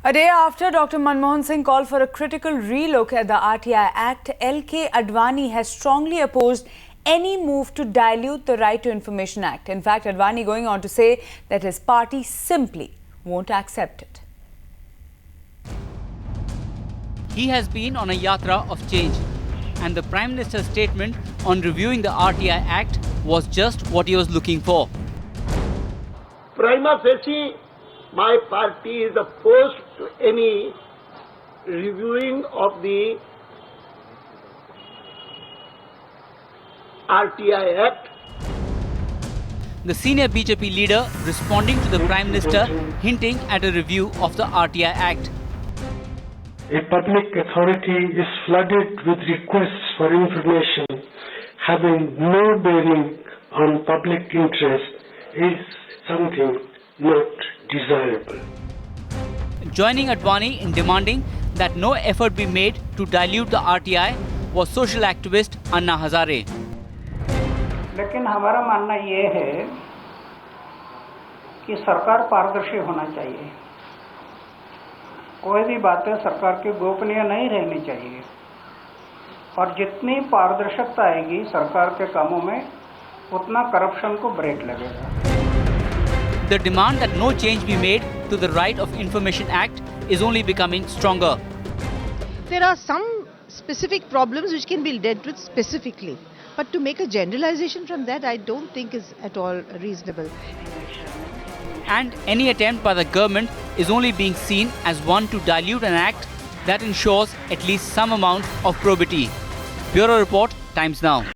A day after Dr. Manmohan Singh called for a critical relook at the RTI Act, LK Advani has strongly opposed any move to dilute the Right to Information Act. In fact, Advani going on to say that his party simply won't accept it. He has been on a yatra of change, and the Prime Minister's statement on reviewing the RTI Act was just what he was looking for. Prima facie, my party is opposed to any reviewing of the RTI Act. The senior BJP leader responding to the Prime Minister, hinting at a review of the RTI Act. A public authority is flooded with requests for information having no bearing on public interest is something not desirable. Joining Advani in demanding that no effort be made to dilute the RTI was social activist Anna Hazare. लेकिन हमारा मानना ये है कि सरकार पारदर्शी होना चाहिए। कोई भी बातें सरकार की गोपनीय नहीं रहनी चाहिए और जितनी पारदर्शिता आएगी सरकार के कामों में उतना करप्शन को ब्रेक लगेगा। The demand that no change be made to the Right of Information Act is only becoming stronger. There are some specific problems which can be dealt with specifically, but to make a generalization from that I don't think is at all reasonable. And any attempt by the government is only being seen as one to dilute an act that ensures at least some amount of probity. Bureau Report, Times Now.